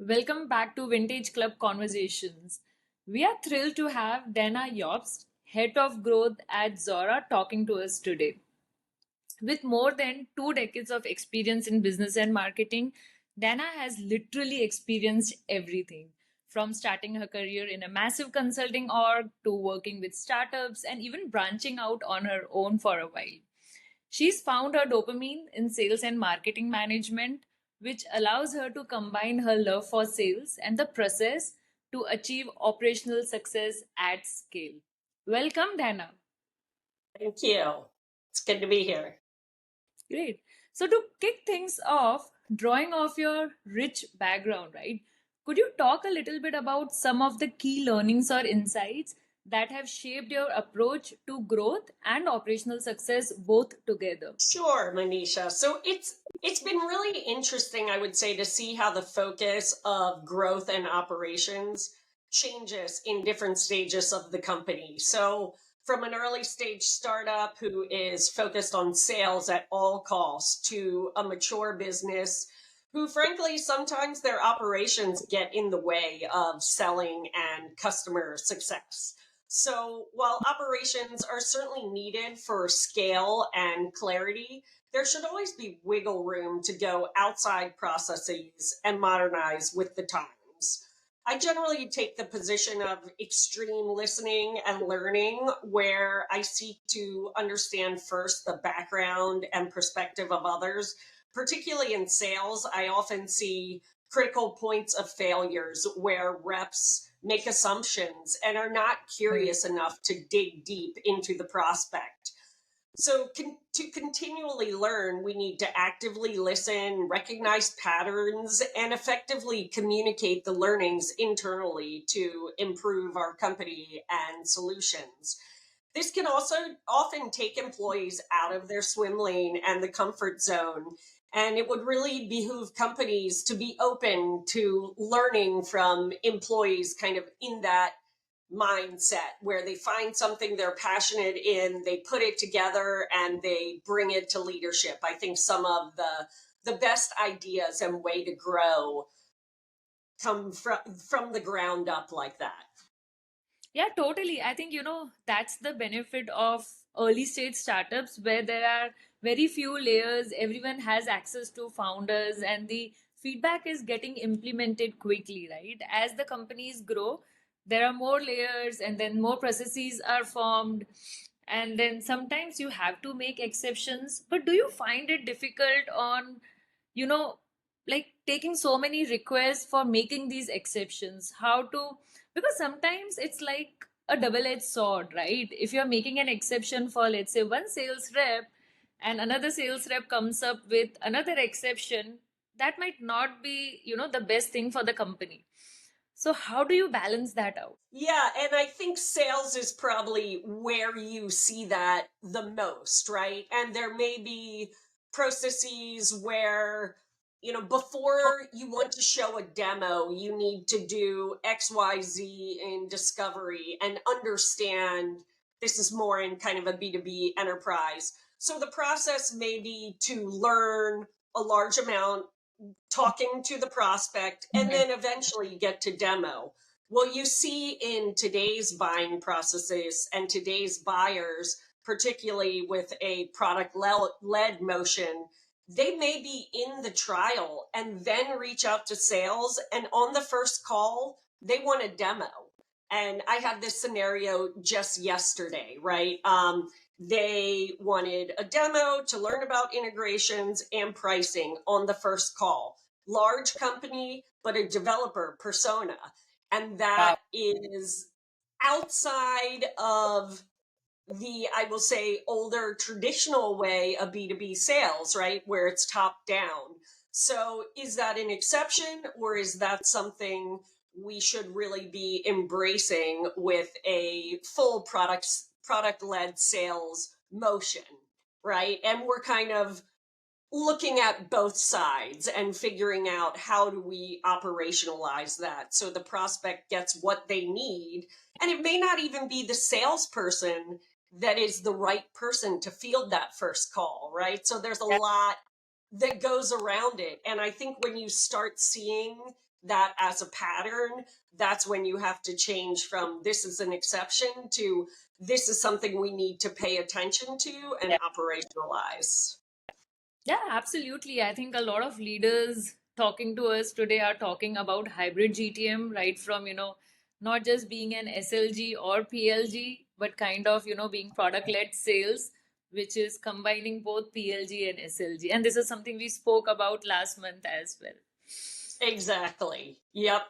Welcome back to Vintage Club Conversations. We are thrilled to have Dana Yobst, Head of Growth at Zuora, talking to us today. With more than 2 decades of experience in business and marketing, Dana has literally experienced everything from starting her career in a massive consulting org to working with startups and even branching out on her own for a while. She's found her dopamine in sales and marketing management, which allows her to combine her love for sales and the process to achieve operational success at scale. Welcome, Dana. Thank you. It's good to be here. Great. So, to kick things off, drawing off your rich background, right? Could you talk a little bit about some of the key learnings or insights that have shaped your approach to growth and operational success both together? Sure, Manisha. So it's been really interesting, I would say, to see how the focus of growth and operations changes in different stages of the company. So from an early stage startup who is focused on sales at all costs to a mature business who frankly sometimes their operations get in the way of selling and customer success. So while operations are certainly needed for scale and clarity, there should always be wiggle room to go outside processes and modernize with the times. I generally take the position of extreme listening and learning, where I seek to understand first the background and perspective of others. Particularly in sales, I often see critical points of failures where reps make assumptions and are not Right. curious enough to dig deep into the prospect. So, to continually learn, we need to actively listen, recognize patterns, and effectively communicate the learnings internally to improve our company and solutions. This can also often take employees out of their swim lane and the comfort zone. And it would really behoove companies to be open to learning from employees kind of in that mindset where they find something they're passionate in, they put it together and they bring it to leadership. I think some of the best ideas and way to grow come from the ground up like that. Yeah, totally. I think, that's the benefit of early stage startups where there are very few layers, everyone has access to founders, and the feedback is getting implemented quickly, right? As the companies grow, there are more layers, and then more processes are formed. And then sometimes you have to make exceptions. But do you find it difficult on, you know, like taking so many requests for making these exceptions? How to, because sometimes it's like a double-edged sword, right? If you're making an exception for, let's say, one sales rep, and another sales rep comes up with another exception, that might not be, the best thing for the company. So how do you balance that out? Yeah, and I think sales is probably where you see that the most, right? And there may be processes where, before you want to show a demo, you need to do XYZ in discovery and understand this is more in kind of a B2B enterprise. So the process may be to learn a large amount talking to the prospect, and Right. then eventually you get to demo. Well, you see in today's buying processes and today's buyers, particularly with a product led motion, they may be in the trial and then reach out to sales. And on the first call, they want a demo. And I had this scenario just yesterday, right? They wanted a demo to learn about integrations and pricing on the first call. Large company, but a developer persona. And Wow. that is outside of the, I will say, older traditional way of B2B sales, right? Where it's top down. So is that an exception, or is that something we should really be embracing with a full product led sales motion, right? And we're kind of looking at both sides and figuring out how do we operationalize that so the prospect gets what they need. And it may not even be the salesperson that is the right person to field that first call, right? So there's a lot that goes around it. And I think when you start seeing that as a pattern, that's when you have to change from this is an exception to this is something we need to pay attention to and operationalize. Yeah, absolutely. I think a lot of leaders talking to us today are talking about hybrid GTM, right? From, not just being an SLG or PLG, but kind of, being product led sales, which is combining both PLG and SLG. And this is something we spoke about last month as well. Exactly. Yep.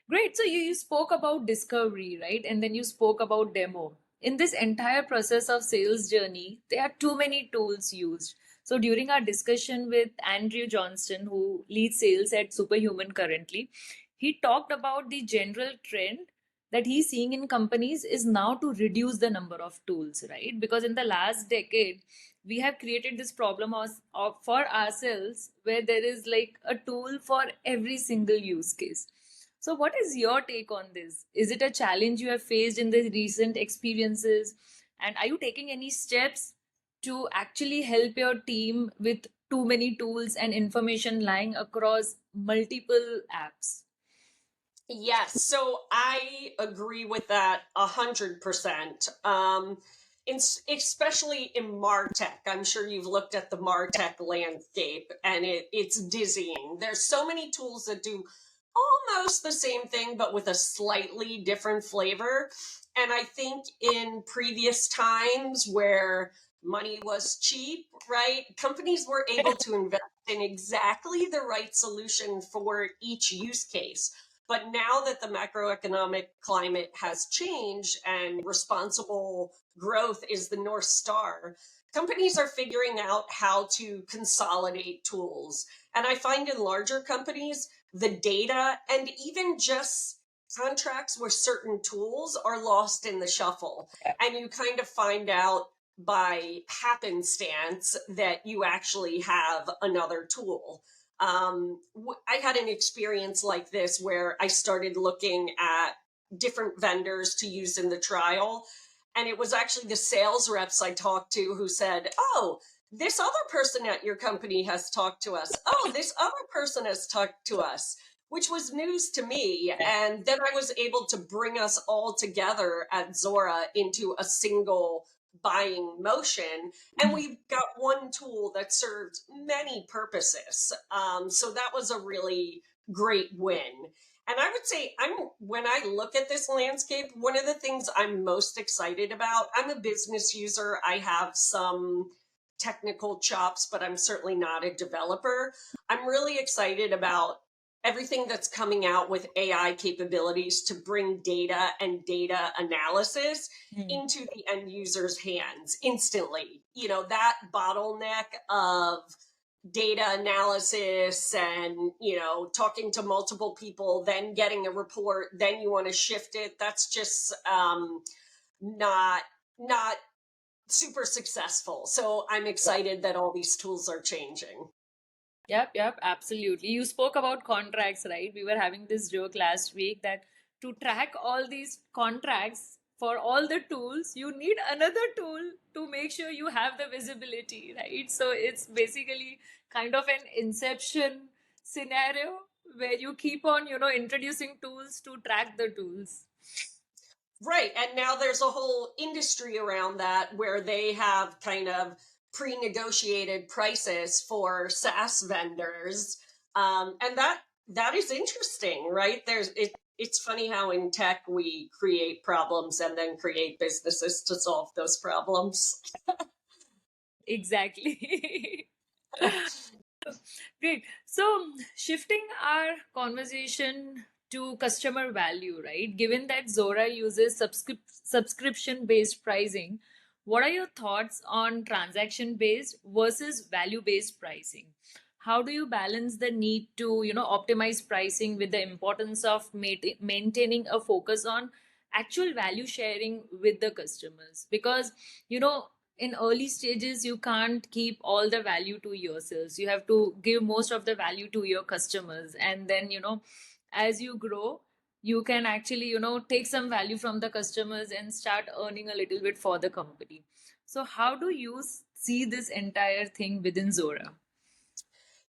Great. So you spoke about discovery, right? And then you spoke about demo. In this entire process of sales journey, there are too many tools used. So during our discussion with Andrew Johnston, who leads sales at Superhuman currently, he talked about the general trend that he's seeing in companies is now to reduce the number of tools, right? Because in the last decade, we have created this problem for ourselves where there is like a tool for every single use case. So, what is your take on this? Is it a challenge you have faced in the recent experiences? And are you taking any steps to actually help your team with too many tools and information lying across multiple apps? Yes, so I agree with that 100%. Especially in Martech, I'm sure you've looked at the Martech landscape, and it's dizzying. There's so many tools that do almost the same thing, but with a slightly different flavor. And I think in previous times where money was cheap, right, companies were able to invest in exactly the right solution for each use case. But now that the macroeconomic climate has changed and responsible growth is the North Star, companies are figuring out how to consolidate tools. And I find in larger companies, the data and even just contracts with certain tools are lost in the shuffle. And you kind of find out by happenstance that you actually have another tool. I had an experience like this where I started looking at different vendors to use in the trial. And it was actually the sales reps I talked to who said, "Oh, this other person at your company has talked to us. Oh, this other person has talked to us," which was news to me. And then I was able to bring us all together at Zuora into a single buying motion, and we got one tool that served many purposes. So that was a really great win. And I would say when I look at this landscape, one of the things I'm most excited about, I'm a business user. I have some technical chops, but I'm certainly not a developer. I'm really excited about everything that's coming out with AI capabilities to bring data and data analysis into the end user's hands instantly. That bottleneck of data analysis and, talking to multiple people, then getting a report, then you want to shift it. That's just not super successful. So I'm excited that all these tools are changing. Yep, absolutely. You spoke about contracts, right? We were having this joke last week that to track all these contracts for all the tools, you need another tool to make sure you have the visibility, right? So it's basically kind of an inception scenario where you keep on, introducing tools to track the tools. Right. And now there's a whole industry around that where they have kind of pre-negotiated prices for SaaS vendors. And that is interesting, right? It's funny how in tech we create problems and then create businesses to solve those problems. Exactly. Great. So, shifting our conversation to customer value, right? Given that Zora uses subscription based pricing, what are your thoughts on transaction based versus value based pricing? How do you balance the need to, optimize pricing with the importance of maintaining a focus on actual value sharing with the customers? Because, in early stages you can't keep all the value to yourselves, you have to give most of the value to your customers, and then as you grow you can actually take some value from the customers and start earning a little bit for the company. So how do you see this entire thing within Zora?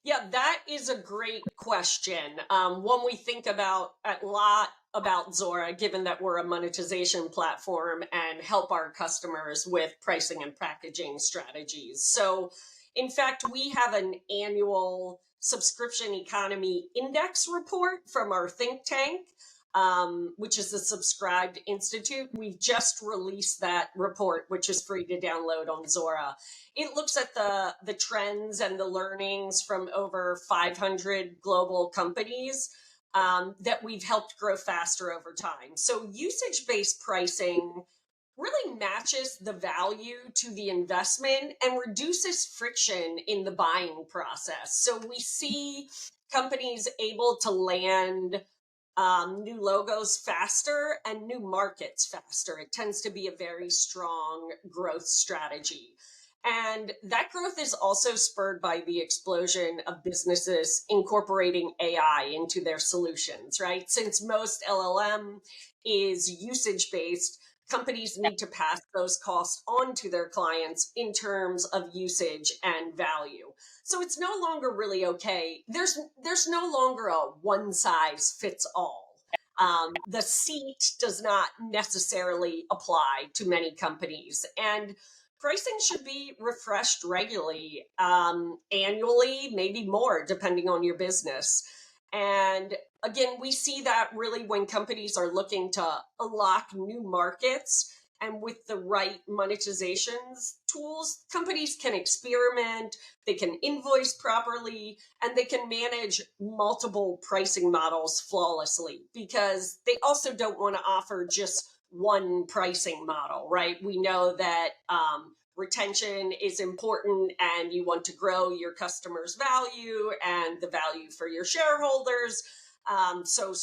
Yeah, that is a great question. One we think about a lot about Zuora, given that we're a monetization platform and help our customers with pricing and packaging strategies. So, in fact, we have an annual subscription economy index report from our think tank, which is the Subscribed Institute. We've just released that report, which is free to download on Zuora. It looks at the trends and the learnings from over 500 global companies that we've helped grow faster over time. So usage-based pricing really matches the value to the investment and reduces friction in the buying process. So we see companies able to land new logos faster and new markets faster. It tends to be a very strong growth strategy. And that growth is also spurred by the explosion of businesses incorporating AI into their solutions, right? Since most LLM is usage based, companies need to pass those costs on to their clients in terms of usage and value. So it's no longer really okay. There's no longer a one size fits all. The seat does not necessarily apply to many companies, and pricing should be refreshed regularly, annually, maybe more, depending on your business. And again, we see that really when companies are looking to unlock new markets, and with the right monetizations tools, companies can experiment, they can invoice properly, and they can manage multiple pricing models flawlessly, because they also don't want to offer just one pricing model, right? We know that retention is important, and you want to grow your customers' value and the value for your shareholders. So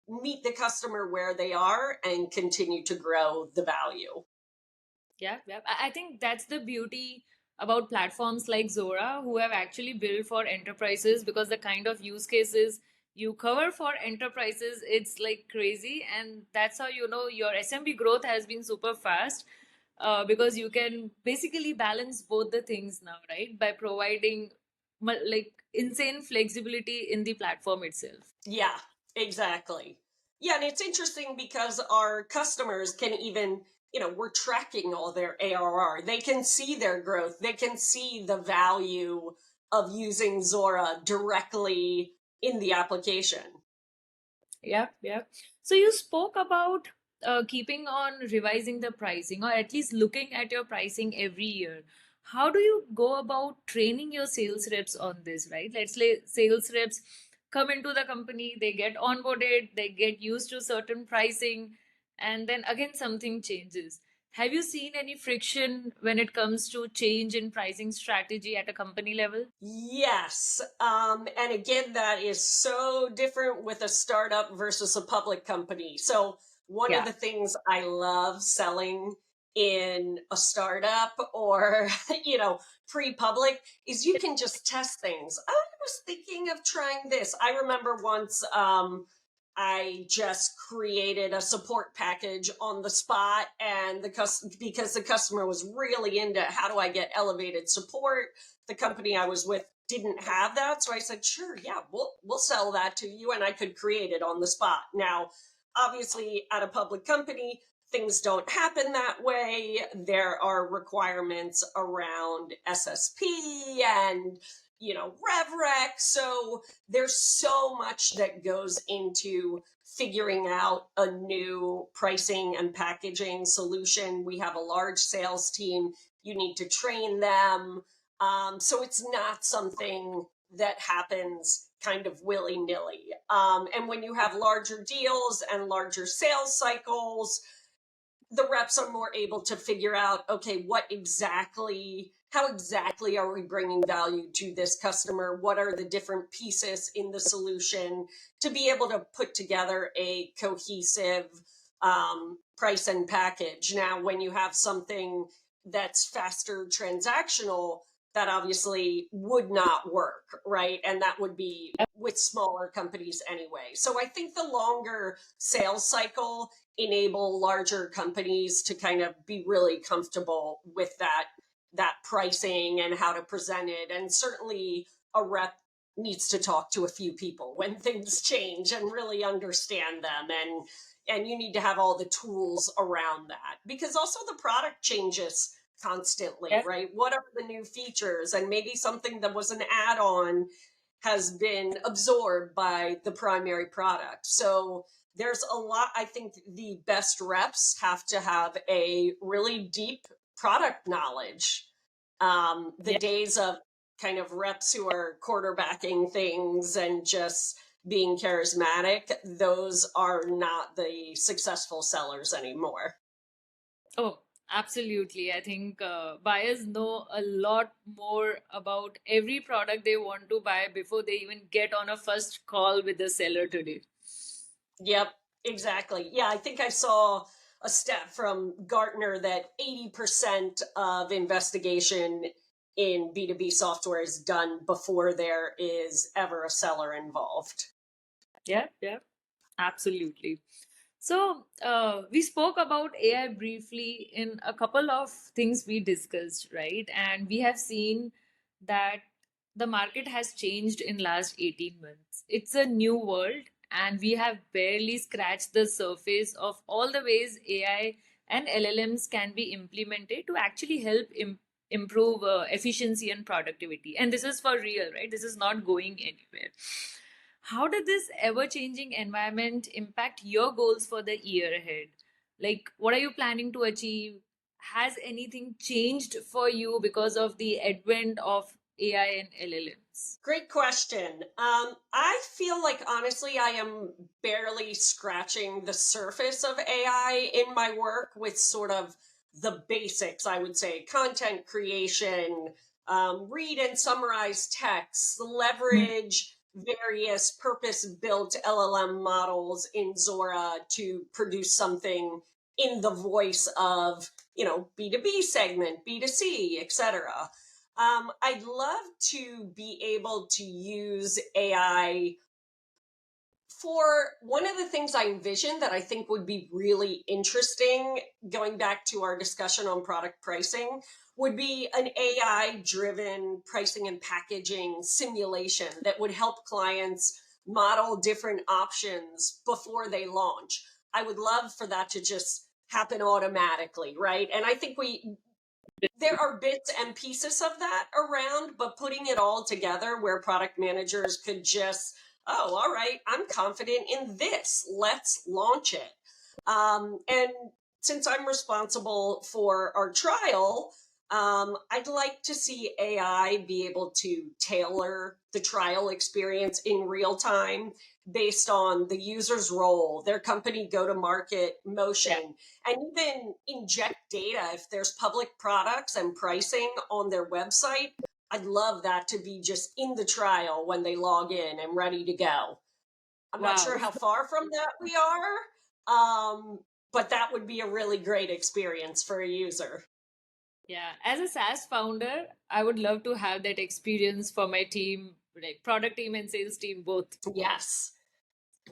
meet the customer where they are and continue to grow the value. Yeah, yeah. I think that's the beauty about platforms like Zora, who have actually built for enterprises, because the kind of use cases you cover for enterprises, it's like crazy. And that's how you know your SMB growth has been super fast, because you can basically balance both the things now, right? By providing like insane flexibility in the platform itself. Yeah, exactly. Yeah, and it's interesting because our customers can even, we're tracking all their ARR. They can see their growth. They can see the value of using Zora directly in the application. Yeah, yeah. So you spoke about keeping on revising the pricing, or at least looking at your pricing every year. How do you go about training your sales reps on this, right? Let's say sales reps come into the company, they get onboarded, they get used to certain pricing, and then again something changes. Have you seen any friction when it comes to change in pricing strategy at a company level? Yes. And again, that is so different with a startup versus a public company. So, one of Yeah. the things I love selling in a startup or, pre public is you can just test things. I was thinking of trying this. I remember once I just created a support package on the spot, and because the customer was really into how do I get elevated support. The company I was with didn't have that, so I said, "Sure, yeah, we'll sell that to you," and I could create it on the spot. Now, obviously, at a public company, things don't happen that way. There are requirements around SSP and RevRec. So there's so much that goes into figuring out a new pricing and packaging solution. We have a large sales team. You need to train them. So it's not something that happens kind of willy nilly. And when you have larger deals and larger sales cycles, the reps are more able to figure out, okay, how exactly are we bringing value to this customer? What are the different pieces in the solution to be able to put together a cohesive price and package? Now, when you have something that's faster transactional, that obviously would not work, right? And that would be with smaller companies anyway. So I think the longer sales cycle enable larger companies to kind of be really comfortable with that pricing and how to present it. And certainly a rep needs to talk to a few people when things change and really understand them, and you need to have all the tools around that, because also the product changes constantly, Yeah. right? What are the new features? And maybe something that was an add-on has been absorbed by the primary product. So there's a lot. I think the best reps have to have a really deep product knowledge. The Yeah. days of kind of reps who are quarterbacking things and just being charismatic, those are not the successful sellers anymore. Oh, absolutely. I think buyers know a lot more about every product they want to buy before they even get on a first call with the seller today. Yep, exactly. Yeah, I think I saw a stat from Gartner that 80% of investigation in B2B software is done before there is ever a seller involved. Yeah, yeah, absolutely. So, we spoke about AI briefly in a couple of things we discussed, right? And we have seen that the market has changed in last 18 months. It's a new world, and we have barely scratched the surface of all the ways AI and LLMs can be implemented to actually help improve efficiency and productivity. And this is for real, right? This is not going anywhere. How did this ever changing environment impact your goals for the year ahead? Like, what are you planning to achieve? Has anything changed for you because of the advent of AI and LLMs? Great question. I feel like honestly, I am barely scratching the surface of AI in my work with sort of the basics, I would say content creation, read and summarize text, leverage various purpose built LLM models in Zuora to produce something in the voice of, B2B segment, B2C, etc. I'd love to be able to use AI for one of the things I envision that I think would be really interesting, going back to our discussion on product pricing, would be an AI driven pricing and packaging simulation that would help clients model different options before they launch. I would love for that to just happen automatically, right? And I think there are bits and pieces of that around, but putting it all together where product managers could just, oh, all right, I'm confident in this. Let's launch it. And since I'm responsible for our trial, I'd like to see AI be able to tailor the trial experience in real time based on the user's role, their company go to market Yeah. motion, and even inject data if there's public products and pricing on their website. I'd love that to be just in the trial when they log in and ready to go. I'm not sure Wow. how far from that we are, but that would be a really great experience for a user. Yeah. As a SaaS founder, I would love to have that experience for my team, like product team and sales team both. Yes,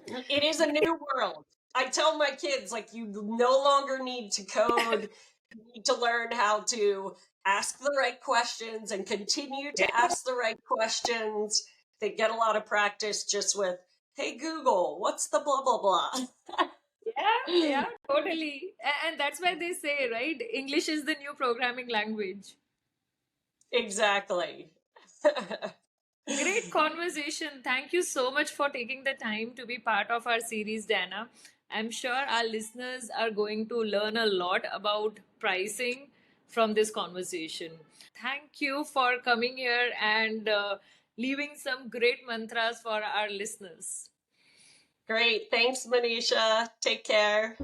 it is a new world. I tell my kids, like, you no longer need to code. You need to learn how to ask the right questions and continue Yeah. to ask the right questions. They get a lot of practice just with, hey, Google, what's the blah, blah, blah. Yeah, yeah, totally. And that's why they say, right? English is the new programming language. Exactly. Great conversation. Thank you so much for taking the time to be part of our series, Dana. I'm sure our listeners are going to learn a lot about pricing from this conversation. Thank you for coming here and leaving some great mantras for our listeners. Great. Thanks, Manisha. Take care.